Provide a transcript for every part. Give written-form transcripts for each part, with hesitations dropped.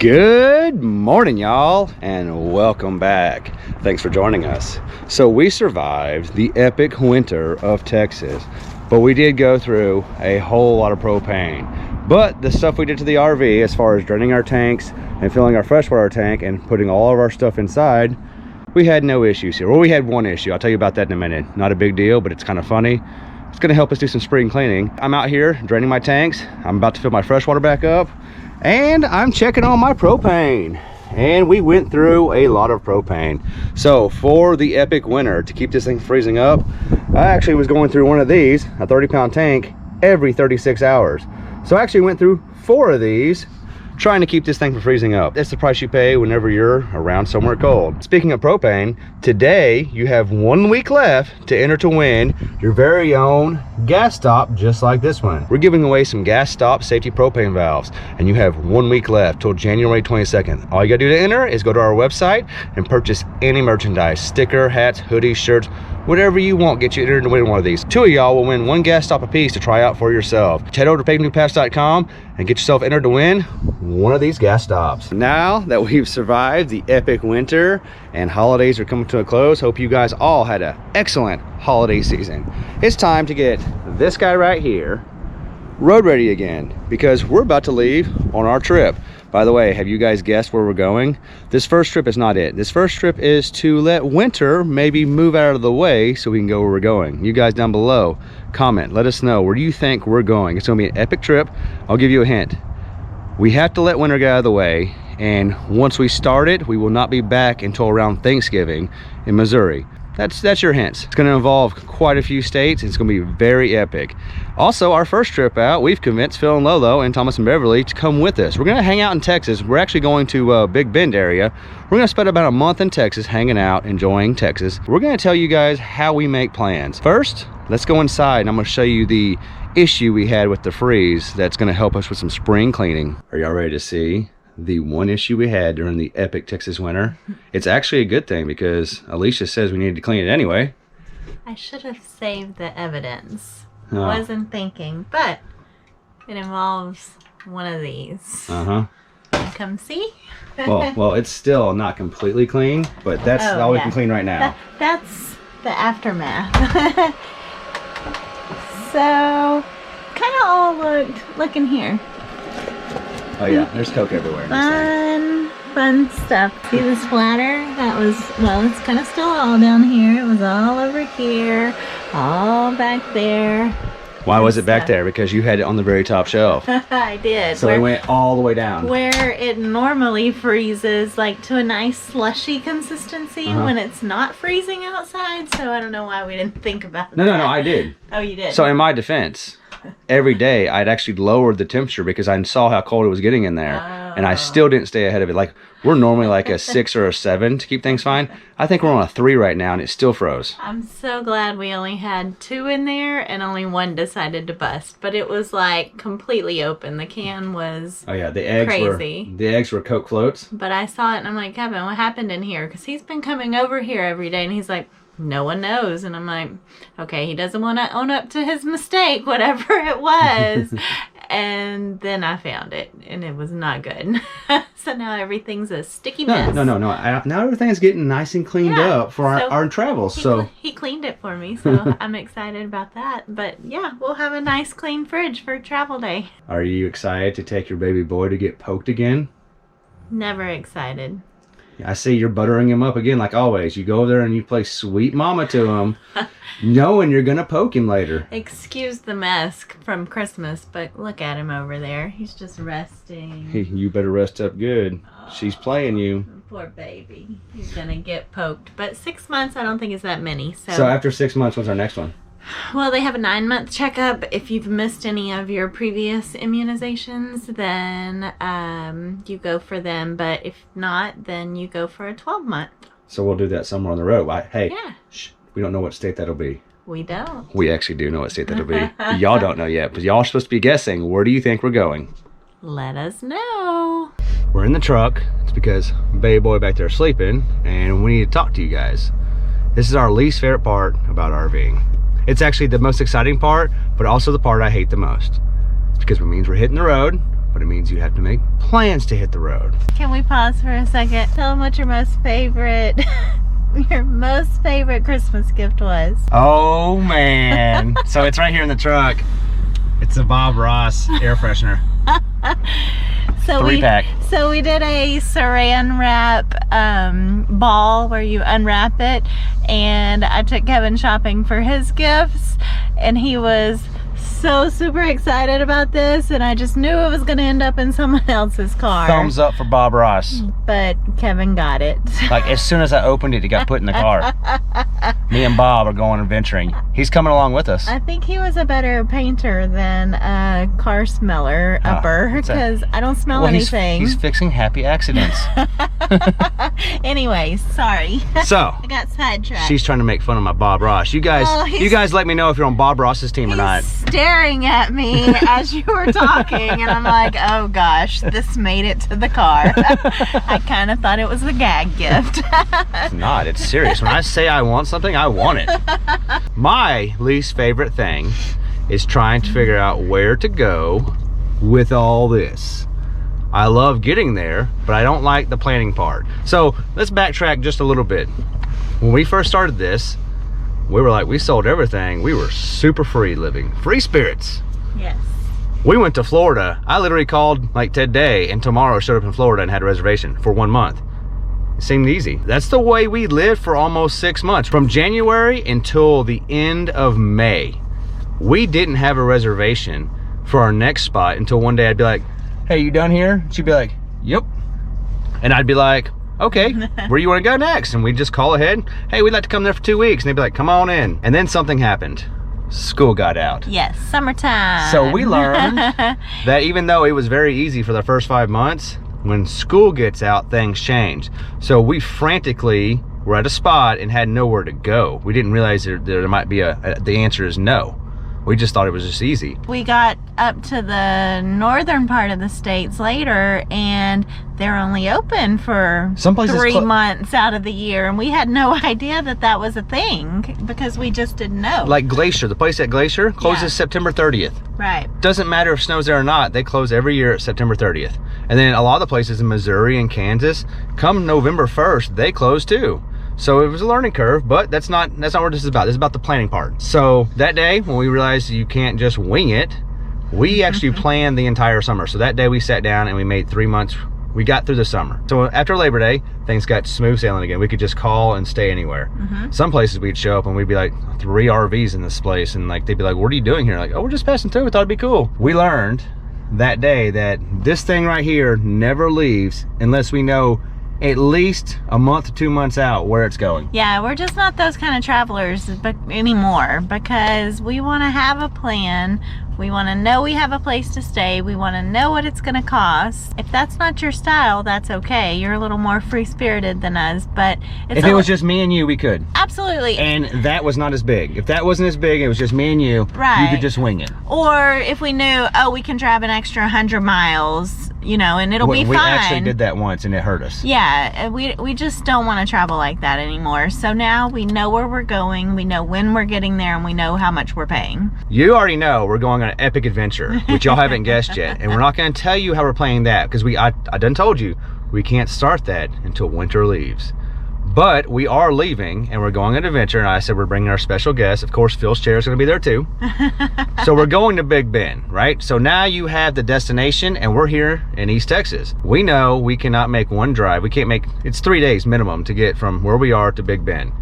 Good morning, y'all, and welcome back. Thanks for joining us. So we survived the epic winter of Texas, but we did go through a whole lot of propane. But the stuff we did to the RV, as far as draining our tanks and filling our freshwater tank and putting all of our stuff inside, we had no issues here. Well, we had one issue. I'll tell you about that in a minute. Not a big deal, but it's kind of funny. It's going to help us do some spring cleaning. I'm out here draining my tanks. I'm about to fill my freshwater back up. And I'm checking on my propane, and we went through a lot of propane. So for the epic winter, to keep this thing freezing up, I actually was going through one of these, a 30-pound tank, every 36 hours. So I actually went through 4 of these, trying to keep this thing from freezing up. That's the price you pay whenever you're around somewhere cold. Speaking of propane, today you have 1 week left to enter to win your very own Gasstop, just like this one. We're giving away some Gasstop safety propane valves, and you have 1 week left till January 22nd. All you gotta do to enter is go to our website and purchase any merchandise, sticker, hats, hoodies, shirts, whatever you want, get you entered to win one of these. 2 of y'all will win 1 Gasstop apiece to try out for yourself. Head over to pavingpass.com and get yourself entered to win one of these Gasstops. Now that we've survived the epic winter and holidays are coming to a close, hope you guys all had an excellent holiday season. It's time to get this guy right here road ready again, because we're about to leave on our trip. By the way, have you guys guessed where we're going? This first trip is not it. This first trip is to let winter maybe move out of the way so we can go where we're going. You guys down below, comment, let us know, where do you think we're going? It's gonna be an epic trip. I'll give you a hint. We have to let winter get out of the way, and once we start it, we will not be back until around Thanksgiving in Missouri. That's your hints. It's gonna involve quite a few states. It's gonna be very epic. Also, our first trip out, we've convinced Phil and Lolo and Thomas and Beverly to come with us. We're gonna hang out in Texas. We're actually going to Big Bend area. We're gonna spend about a month in Texas hanging out, enjoying Texas. We're gonna tell you guys how we make plans. First, let's go inside and I'm gonna show you the issue we had with the freeze that's gonna help us with some spring cleaning. Are y'all ready to see the one issue we had during the epic Texas winter? It's actually a good thing because Alicia says we needed to clean it anyway. I should have saved the evidence. Wasn't thinking, but it involves one of these. Come see. well, it's still not completely clean, but that's all we can clean right now. That's the aftermath. So, kind of all look in here. Oh yeah, there's Coke everywhere. Fun stuff. See the splatter? That was, well, it's kind of still all down here. It was all over here, all back there. Why was it back there? Because you had it on the very top shelf. I did. So it went all the way down. Where it normally freezes like to a nice slushy consistency when it's not freezing outside. So I don't know why we didn't think about that. No, I did. Oh, you did? So in my defense, every day I'd actually lowered the temperature because I saw how cold it was getting in there. And I still didn't stay ahead of it. Like, we're normally like a 6 or a 7 to keep things fine. I think we're on a 3 right now and it still froze. I'm so glad we only had 2 in there and only 1 decided to bust. But it was like completely open. The can was the eggs crazy. The eggs were Coke floats. But I saw it and I'm like, Kevin, what happened in here? Because he's been coming over here every day and he's like, no one knows. And I'm like, okay, he doesn't want to own up to his mistake, whatever it was. And then I found it and it was not good. So now everything's a sticky mess. No. Now everything's getting nice and cleaned up for our travels. He cleaned it for me, so I'm excited about that. But yeah, we'll have a nice clean fridge for travel day. Are you excited to take your baby boy to get poked again? Never excited. I see you're buttering him up again like always. You go over there and you play sweet mama to him, knowing you're going to poke him later. Excuse the mess from Christmas, but look at him over there. He's just resting. Hey, you better rest up good. She's playing you. Poor baby. He's going to get poked. But 6 months, I don't think is that many. So after 6 months, when's our next one? Well, they have a 9-month checkup. If you've missed any of your previous immunizations, then you go for them. But if not, then you go for a 12-month. So we'll do that somewhere on the road. We don't know what state that'll be. We don't. We actually do know what state that'll be. Y'all don't know yet, but y'all are supposed to be guessing. Where do you think we're going? Let us know. We're in the truck. It's because baby boy back there sleeping, and we need to talk to you guys. This is our least favorite part about RVing. It's actually the most exciting part, but also the part I hate the most. It's because it means we're hitting the road, but but it means you have to make plans to hit the road. Can we pause for a second? Tell them what your most favorite Christmas gift was. Oh man. So it's right here in the truck. It's a Bob Ross air freshener. So 3-pack. So we did a saran wrap ball where you unwrap it, and I took Kevin shopping for his gifts, and he was so super excited about this, and I just knew it was going to end up in someone else's car. Thumbs up for Bob Ross. But Kevin got it. Like as soon as I opened it, it got put in the car. Me and Bob are going adventuring. He's coming along with us. I think he was a better painter than a car smeller upper, because I don't smell anything. He's fixing happy accidents. Anyways, sorry. So I got sidetracked. she's trying to make fun of my Bob Ross. You guys let me know if you're on Bob Ross's team or not. Staring at me as you were talking, and I'm like, oh gosh, this made it to the car. I kind of thought it was a gag gift. It's not, it's serious. When I say I want something, I want it. My least favorite thing is trying to figure out where to go with all this. I love getting there, but I don't like the planning part. So let's backtrack just a little bit. When we first started this, we were like, we sold everything. We were super free living, free spirits. Yes. We went to Florida. I literally called like today and tomorrow showed up in Florida and had a reservation for 1 month. It seemed easy. That's the way we lived for almost 6 months. From January until the end of May, we didn't have a reservation for our next spot until one day I'd be like, hey, you done here? She'd be like, yep. And I'd be like, okay, where you want to go next? And we'd just call ahead. Hey, we'd like to come there for 2 weeks. And they'd be like, come on in. And then something happened. School got out. Yes, summertime. So we learned that even though it was very easy for the first 5 months, when school gets out, things change. So we frantically were at a spot and had nowhere to go. We didn't realize there might be the answer is no. We just thought it was just easy. We got up to the northern part of the states later, and they're only open for Some places 3 months out of the year, and we had no idea that that was a thing because we just didn't know. Like Glacier, the place at Glacier closes Yeah. September 30th. Right. Doesn't matter if snow's there or not, they close every year at September 30th. And then a lot of the places in Missouri and Kansas, come November 1st, they close too. So it was a learning curve, but that's not what this is about. This is about the planning part. So that day, when we realized you can't just wing it, we actually planned the entire summer. So that day we sat down and we made 3 months. We got through the summer. So after Labor Day, things got smooth sailing again. We could just call and stay anywhere. Some places we'd show up and we'd be like 3 RVs in this place, and like they'd be like, what are you doing here? Like, oh, we're just passing through. We thought it'd be cool. We learned that day that this thing right here never leaves unless we know at least a month to 2 months out where it's going. Yeah, we're just not those kind of travelers anymore, because we want to have a plan. We want to know we have a place to stay. We want to know what it's going to cost. If that's not your style, that's okay. You're a little more free-spirited than us, but if it was just me and you, we could. Absolutely. And that was not as big. If that wasn't as big, it was just me and you, Right. you could just wing it. Or if we knew, oh, we can drive an extra 100 miles, you know, and it'll be fine. We actually did that once and it hurt us. Yeah, we just don't want to travel like that anymore. So now we know where we're going, we know when we're getting there, and we know how much we're paying. You already know we're going on an epic adventure, which y'all haven't guessed yet. And we're not going to tell you how we're playing that, because I done told you, we can't start that until winter leaves. But we are leaving and we're going on an adventure, and I said we're bringing our special guest. Of course, Phil's chair is going to be there too. So we're going to Big Bend, right? So now you have the destination, and we're here in East Texas. We know we cannot make one drive. We can't make, it's 3 days minimum to get from where we are to Big Bend.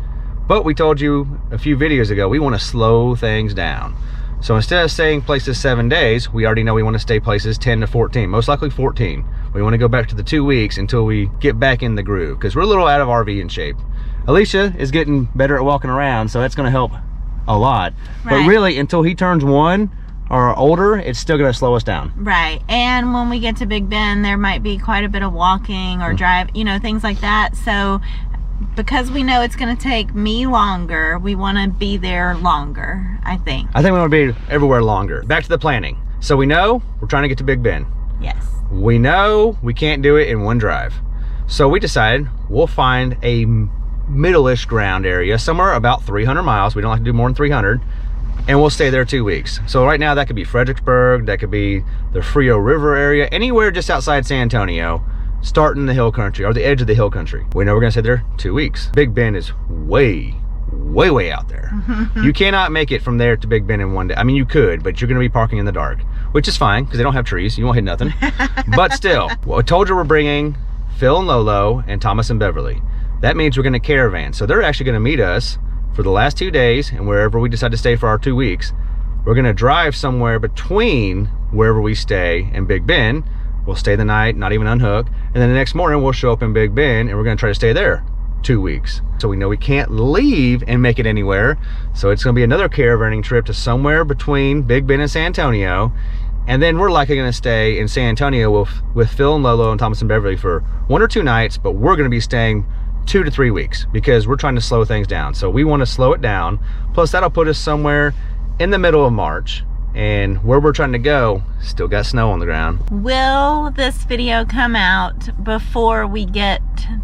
But we told you a few videos ago, we want to slow things down. So instead of staying places 7 days, we already know we want to stay places 10 to 14, most likely 14. We want to go back to the 2 weeks until we get back in the groove, because we're a little out of RV in shape. Alicia is getting better at walking around, so that's going to help a lot. Right. But really, until he turns 1 or older, it's still going to slow us down. Right. And when we get to Big Bend, there might be quite a bit of walking or drive, you know, things like that. So because we know it's going to take me longer, we want to be there longer, I think. I think we want to be everywhere longer. Back to the planning. So we know we're trying to get to Big Bend. Yes. We know we can't do it in one drive. So we decided we'll find a middle-ish ground area, somewhere about 300 miles. We don't have to do more than 300. and we'll stay there 2 weeks. So right now that could be Fredericksburg, that could be the Frio River area, anywhere just outside San Antonio, starting the hill country or the edge of the hill country. We know we're gonna stay there 2 weeks. Big Bend is way out there. You cannot make it from there to Big Bend in one day. I mean, you could, but you're gonna be parking in the dark, which is fine because they don't have trees. You won't hit nothing. But still, well, I told you we're bringing Phil and Lolo and Thomas and Beverly. That means we're gonna caravan. So they're actually gonna meet us for the last 2 days, and wherever we decide to stay for our 2 weeks, we're gonna drive somewhere between wherever we stay and Big Bend. We'll stay the night, not even unhook, and then the next morning we'll show up in Big Bend and we're gonna try to stay there 2 weeks. So we know we can't leave and make it anywhere. So it's gonna be another caravanning trip to somewhere between Big Bend and San Antonio. And then we're likely gonna stay in San Antonio with Phil and Lolo and Thomas and Beverly for 1 or 2 nights, but we're gonna be staying 2 to 3 weeks because we're trying to slow things down. So we want to slow it down. Plus that'll put us somewhere in the middle of March, and where we're trying to go still got snow on the ground. Will this video come out before we get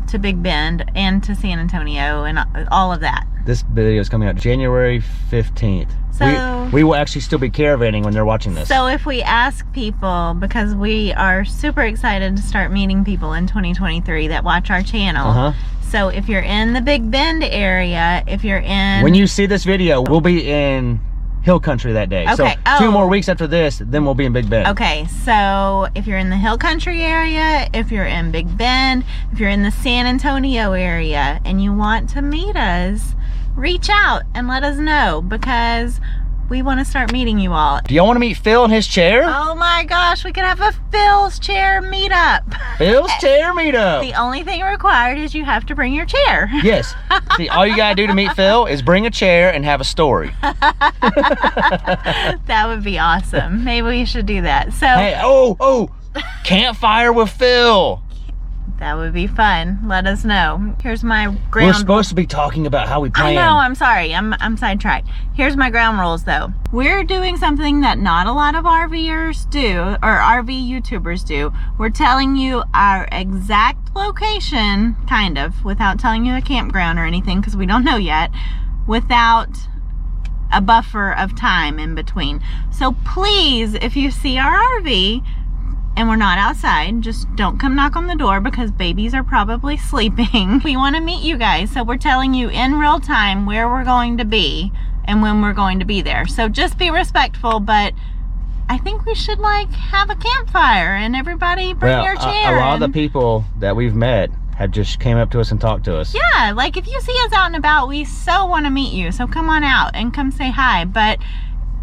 to Big Bend and to San Antonio and all of that? This video is coming out January 15th. So we will actually still be caravanning when they're watching this. So if we ask people, because we are super excited to start meeting people in 2023 that watch our channel. So if you're in the Big Bend area, if you're in... When you see this video, we'll be in hill country that day. Okay. So 2 more weeks after this, then we'll be in Big Bend. Okay, so if you're in the hill country area, if you're in Big Bend, if you're in the San Antonio area, and you want to meet us, reach out and let us know, because we want to start meeting you all. Do y'all want to meet Phil in his chair? Oh my gosh, we could have a Phil's chair meetup. Phil's chair meetup. The only thing required is you have to bring your chair. Yes. See, all you gotta do to meet Phil is bring a chair and have a story. That would be awesome. Maybe we should do that. So Hey, campfire with Phil. that would be fun. Let us know. Here's my ground. We're supposed to be talking about how we plan. I know, I'm sorry. I'm sidetracked. Here's my ground rules though. We're doing something that not a lot of RVers do, or RV YouTubers do. We're telling you our exact location, kind of, without telling you a campground or anything, because we don't know yet, without a buffer of time in between. So please, if you see our RV and we're not outside, just don't come knock on the door, because babies are probably sleeping. We want to meet you guys, so we're telling you in real time where we're going to be and when we're going to be there. So just be respectful, but I think we should like have a campfire and everybody bring your chair. A lot of the people that we've met have just came up to us and talked to us. Yeah, like if you see us out and about, we so want to meet you. So come on out and come say hi. But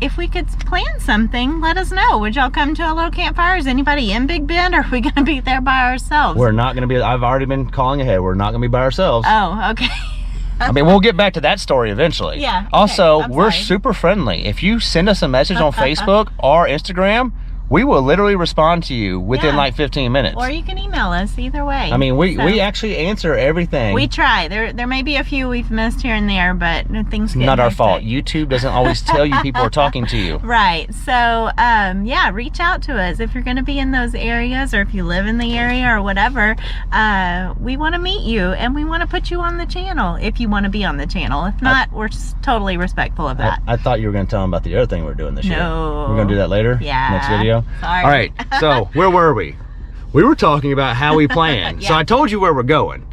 if we could plan something, let us know. Would y'all come to a little campfire? Is anybody in Big Bend, or are we going to be there by ourselves? We're not going to be, I've already been calling ahead. We're not going to be by ourselves. Oh, okay. I mean, we'll get back to that story eventually. Yeah. Okay, Also, I'm we're sorry. super friendly. If you send us a message on Facebook or Instagram, we will literally respond to you within like 15 minutes. Or you can email us, either way. I mean, we actually answer everything. We try. There may be a few we've missed here and there, but things get Not our hectic. fault. YouTube doesn't always tell you people are talking to you. Right. So, yeah, reach out to us if you're going to be in those areas, or if you live in the area or whatever. We want to meet you, and we want to put you on the channel if you want to be on the channel. If not, we're totally respectful of that. I thought you were going to tell them about the other thing we're doing this year. No. We're going to do that later? Yeah. Next video? Sorry. All right, so where were we? We were talking about how we plan. Yeah. So I told you where we're going.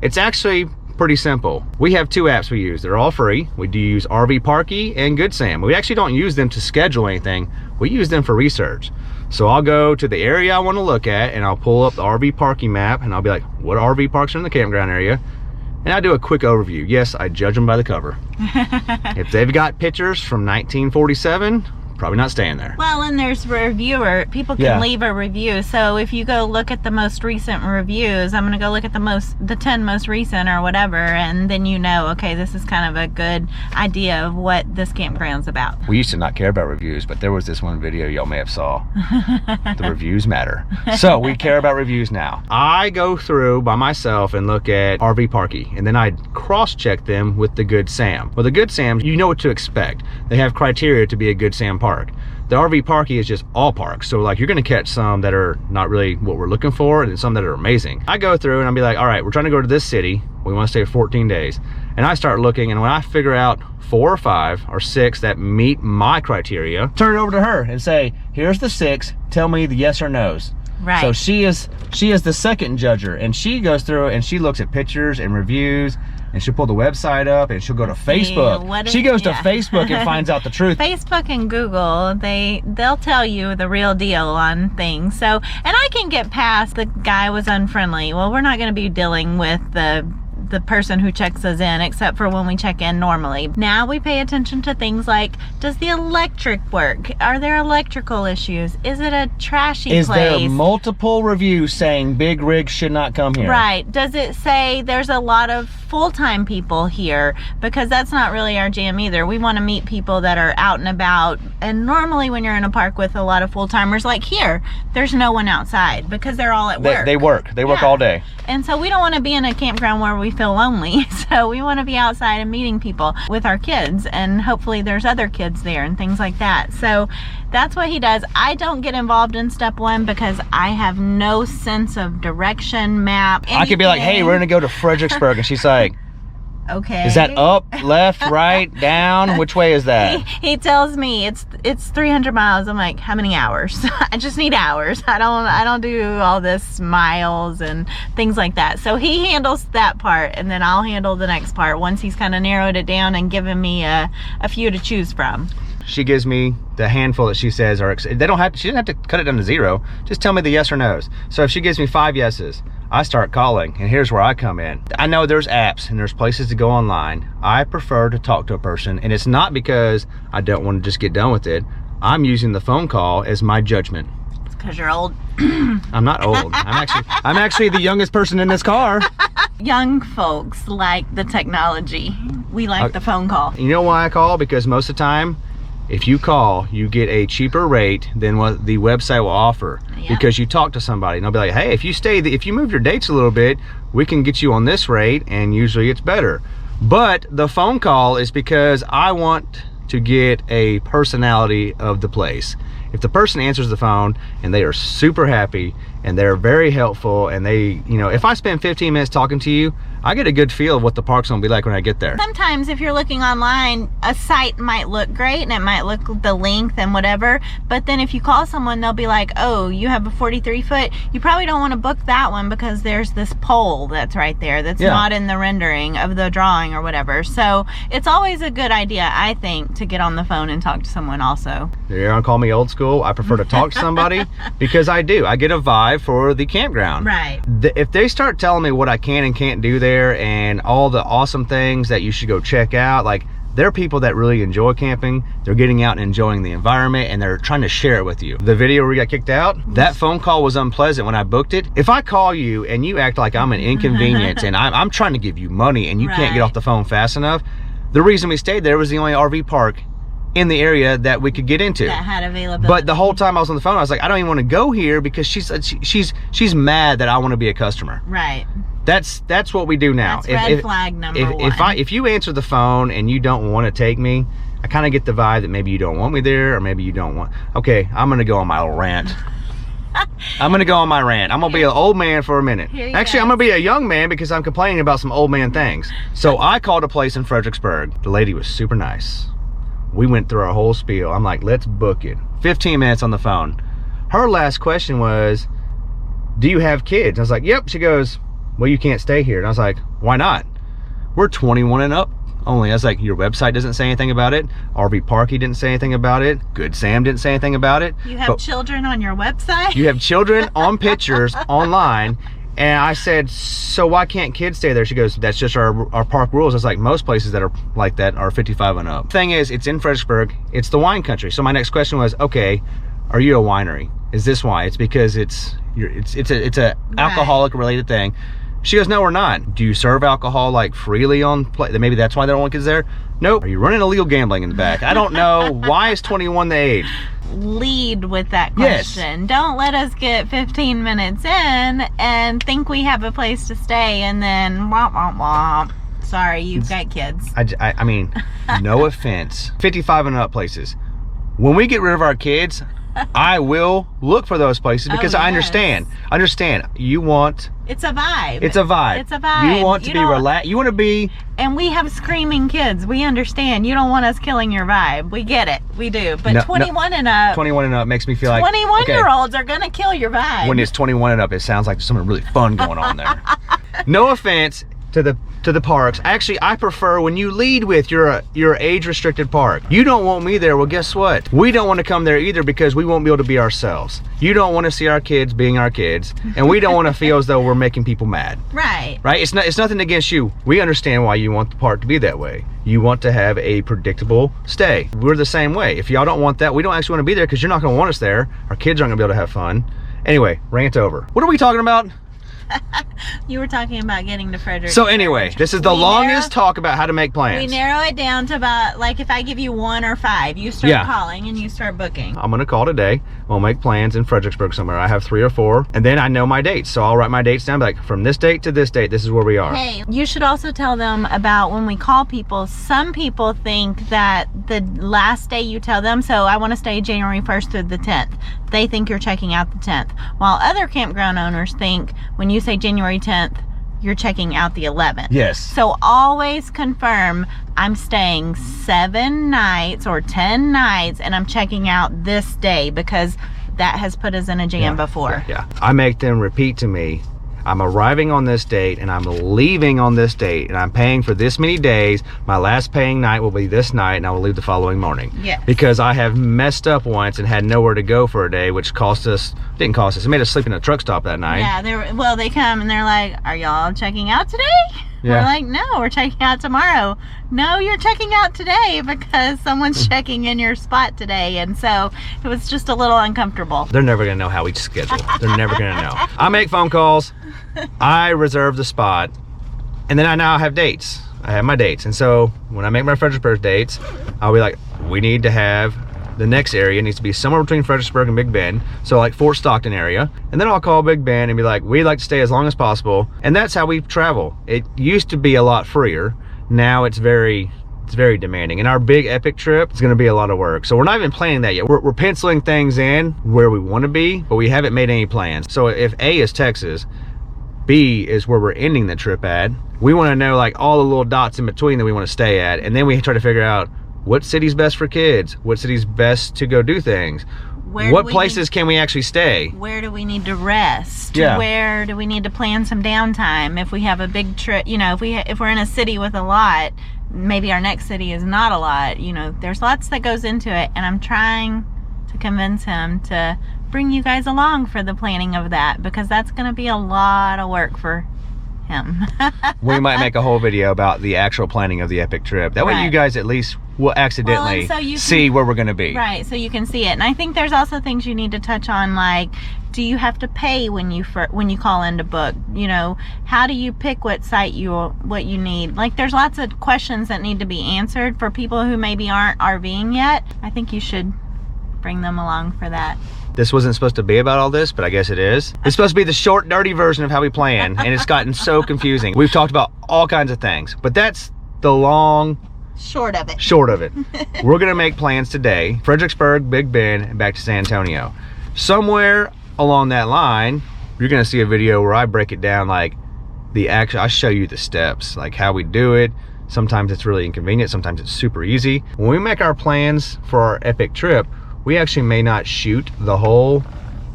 It's actually pretty simple. We have 2 apps we use. They're all free. We do use RV Parky and Good Sam. We actually don't use them to schedule anything. We use them for research. So I'll go to the area I want to look at, and I'll pull up the RV Parky map, and I'll be like, what RV parks are in the campground area? And I do a quick overview. Yes, I judge them by the cover. If they've got pictures from 1947, probably not staying there. Well, and there's reviewer. People can leave a review. So if you go look at the most recent reviews, I'm going to go look at the 10 most recent or whatever, and then you know, okay, this is kind of a good idea of what this campground's about. We used to not care about reviews, but there was this one video y'all may have saw. The reviews matter. So we care about reviews now. I go through by myself and look at RV Parky, and then I cross-check them with the Good Sam. Well, the Good Sam, you know what to expect. They have criteria to be a Good Sam park. The RV Parky is just all parks. So like you're gonna catch some that are not really what we're looking for, and some that are amazing. I go through and I'll be like, all right, we're trying to go to this city. We want to stay 14 days. And I start looking, and when I figure out 4 or 5 or 6 that meet my criteria, turn it over to her and say, here's the 6, tell me the yes or no's. Right. So she is the second judger, and she goes through and she looks at pictures and reviews, and she'll pull the website up, and she'll go to Facebook. She goes to Facebook and finds out the truth. Facebook and Google, they'll tell you the real deal on things. So, and I can get past the guy was unfriendly. Well, we're not going to be dealing with the person who checks us in, except for when we check in normally. Now we pay attention to things like, does the electric work? Are there electrical issues? Is it a trashy place? Is there multiple reviews saying big rigs should not come here? Right. Does it say there's a lot of full-time people here? Because that's not really our jam either. We want to meet people that are out and about. And normally when you're in a park with a lot of full-timers like here, there's no one outside because they're all at work. They work all day. And so we don't want to be in a campground where we feel lonely. So we want to be outside and meeting people with our kids, and hopefully there's other kids there and things like that. So that's what he does. I don't get involved in step 1 because I have no sense of direction, map, anything. I could be like, hey, we're gonna go to Fredericksburg, and she's like, okay. Is that up, left, right, down? Which way is that? He tells me it's 300 miles. I'm like, how many hours? I just need hours. I don't do all this miles and things like that. So he handles that part, and then I'll handle the next part once he's kind of narrowed it down and given me a few to choose from. She gives me the handful that she says are, she doesn't have to cut it down to 0. Just tell me the yes or no's. So if she gives me 5 yeses, I start calling, and here's where I come in. I know there's apps and there's places to go online. I prefer to talk to a person, and it's not because I don't want to just get done with it. I'm using the phone call as my judgment. It's because you're old. I'm not old. I'm actually the youngest person in this car. Young folks like the technology. We like the phone call. You know why I call? Because most of the time, if you call, you get a cheaper rate than what the website will offer. Yep. Because you talk to somebody and they'll be like, hey, if you move your dates a little bit, we can get you on this rate, and usually it's better. But the phone call is because I want to get a personality of the place. If the person answers the phone and they are super happy and they're very helpful, and they, if I spend 15 minutes talking to you, I get a good feel of what the park's gonna be like when I get there. Sometimes if you're looking online, a site might look great and it might look the length and whatever, but then if you call someone, they'll be like, oh, you have a 43 foot, you probably don't want to book that one because there's this pole that's right there that's not in the rendering of the drawing or whatever. So it's always a good idea, I think, to get on the phone and talk to someone also. You're gonna call me old school. I prefer to talk to somebody because I get a vibe for the campground. Right. If they start telling me what I can and can't do there, and all the awesome things that you should go check out, like, they're people that really enjoy camping. They're getting out and enjoying the environment, and they're trying to share it with you. The video where we got kicked out, that phone call was unpleasant when I booked it. If I call you and you act like I'm an inconvenience and I'm trying to give you money and you can't get off the phone fast enough, the reason we stayed there was the only RV park in the area that we could get into that had availability. But the whole time I was on the phone, I was like, I don't even want to go here because she's mad that I want to be a customer. Right. That's what we do now. That's red flag number 1. If you answer the phone and you don't want to take me, I kind of get the vibe that maybe you don't want me there, or maybe you don't want. Okay, I'm gonna go on my little rant. I'm gonna go on my rant. I'm gonna be an old man for a minute. Actually, I'm gonna be a young man because I'm complaining about some old man things. So I called a place in Fredericksburg. The lady was super nice. We went through our whole spiel. I'm like, let's book it. 15 minutes on the phone. Her last question was, do you have kids? I was like, yep. She goes, well, you can't stay here. And I was like, why not? We're 21 and up only. I was like, your website doesn't say anything about it. RV Parky didn't say anything about it. Good Sam didn't say anything about it. You have children on your website? You have children on pictures online. And I said, so why can't kids stay there? She goes, that's just our park rules. I was like, most places that are like that are 55 and up. Thing is, it's in Fredericksburg. It's the wine country. So my next question was, okay, are you a winery? Is this why? It's because it's a alcoholic related thing. She goes, no, we're not. Do you serve alcohol like freely on maybe that's why they don't want kids there? Nope. Are you running illegal gambling in the back? I don't know. Why is 21 the age? Lead with that question. Yes. Don't let us get 15 minutes in and think we have a place to stay and then womp womp womp. Sorry, you've got kids. I mean, no offense. 55 and up places. When we get rid of our kids, I will look for those places because Oh, I yes. understand. You want, It's a vibe. it's a vibe. It's a vibe. You want to be relaxed. You want to be, And we have screaming kids. We understand. You don't want us killing your vibe. We get it. We do. But No, 21 and up, 21 and up makes me feel like 21-year-olds are going to kill your vibe. when it's 21 and up, it sounds like there's something really fun going on there. No offense to the parks. Actually, I prefer when you lead with your age restricted park. You don't want me there. Well, guess what? We don't want to come there either because we won't be able to be ourselves. You don't want to see our kids being our kids, and we don't want to feel as though we're making people mad. Right. Right? It's nothing against you. We understand why you want the park to be that way. You want to have a predictable stay. We're the same way. If y'all don't want that, we don't actually want to be there because you're not going to want us there. Our kids aren't going to be able to have fun. Anyway, rant over. What are we talking about? You were talking about getting to Frederick. So anyway, this is the We longest talk about how to make plans. We narrow it down to about, like, if I give you 1 or 5, you start calling and you start booking. I'm gonna call today. We'll make plans in Fredericksburg somewhere. I have 3 or 4, and then I know my dates. So I'll write my dates down, like from this date to this date, this is where we are. Hey, you should also tell them about when we call people. Some people think that the last day you tell them, so I want to stay January 1st through the 10th. They think you're checking out the 10th. While other campground owners think when you say January 10th, you're checking out the 11th. Yes. So always confirm I'm staying 7 nights or 10 nights and I'm checking out this day, because that has put us in a jam before. Yeah. I make them repeat to me, I'm arriving on this date and I'm leaving on this date and I'm paying for this many days. My last paying night will be this night and I will leave the following morning. Yes. Because I have messed up once and had nowhere to go for a day, which didn't cost us. It made us sleep in a truck stop that night. Yeah, they come and they're like, are y'all checking out today? Yeah. We're like, no, we're checking out tomorrow. No, you're checking out today because someone's checking in your spot today. And so it was just a little uncomfortable. They're never gonna know how we schedule. They're never gonna know. I make phone calls, I reserve the spot, and then I now have dates. I have my dates. And so when I make my Fredericksburg dates, I'll be like, we need to have the next area needs to be somewhere between Fredericksburg and Big Bend, so like Fort Stockton area. And then I'll call Big Bend and be like, we'd like to stay as long as possible. And that's how we travel. It used to be a lot freer. Now it's very demanding. And our big epic trip is going to be a lot of work. So we're not even planning that yet. We're penciling things in where we want to be, but we haven't made any plans. So if A is Texas, B is where we're ending the trip at, we want to know like all the little dots in between that we want to stay at. And then we try to figure out what city's best for kids, what city's best to go do things, what places can we actually stay, where do we need to rest, Yeah. where do we need to plan some downtime. If we have a big trip, you know, if we're in a city with a lot, maybe our next city is not a lot. You know, there's lots that goes into it, and I'm trying to convince him to bring you guys along for the planning of that, because that's going to be a lot of work for him. We might make a whole video about the actual planning of the epic trip. That way Right. you guys at least will accidentally Well, and so you see where we're going to be. Right, so you can see it. And I think there's also things you need to touch on, like, do you have to pay when you call in to book? You know, how do you pick what site what you need? Like, there's lots of questions that need to be answered for people who maybe aren't RVing yet. I think you should bring them along for that. This wasn't supposed to be about all this, but I guess it is. It's supposed to be the short, dirty version of how we plan, and it's gotten so confusing. We've talked about all kinds of things, but that's the long Short of it. short of it. We're gonna make plans today. Fredericksburg, Big Bend, and back to San Antonio. Somewhere along that line, you're gonna see a video where I break it down, like I show you the steps, like how we do it. Sometimes it's really inconvenient, sometimes it's super easy. When we make our plans for our epic trip, we actually may not shoot the whole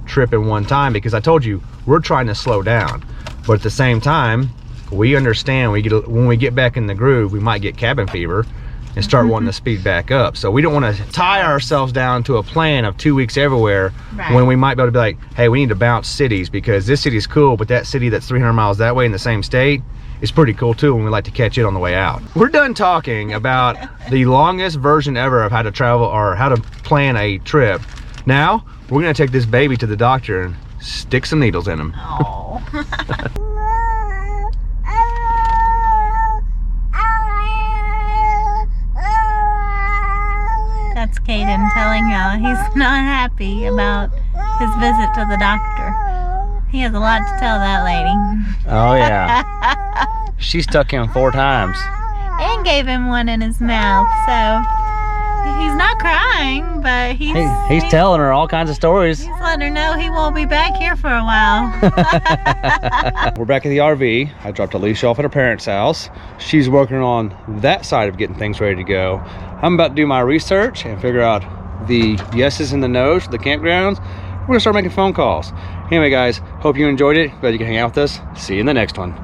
trip in one time, because I told you, we're trying to slow down. But at the same time, we understand when we get back in the groove, we might get cabin fever and start wanting to speed back up. So we don't want to tie ourselves down to a plan of 2 weeks everywhere, Right. when we might be able to be like, hey, we need to bounce cities, because this city's cool, but that city that's 300 miles that way in the same state is pretty cool too, and we like to catch it on the way out. We're done talking about the longest version ever of how to travel or how to plan a trip. Now, we're gonna take this baby to the doctor and stick some needles in him. Oh. That's Kaden telling y'all he's not happy about his visit to the doctor. He has a lot to tell that lady. Oh yeah. She stuck him 4 times. And gave him one in his mouth, so He's not crying, but He's telling her all kinds of stories. He's letting her know he won't be back here for a while. We're back at the RV. I dropped Alicia off at her parents' house. She's working on that side of getting things ready to go. I'm about to do my research and figure out the yeses and the nos for the campgrounds. We're gonna start making phone calls. Anyway, guys, hope you enjoyed it. Glad you can hang out with us. See you in the next one.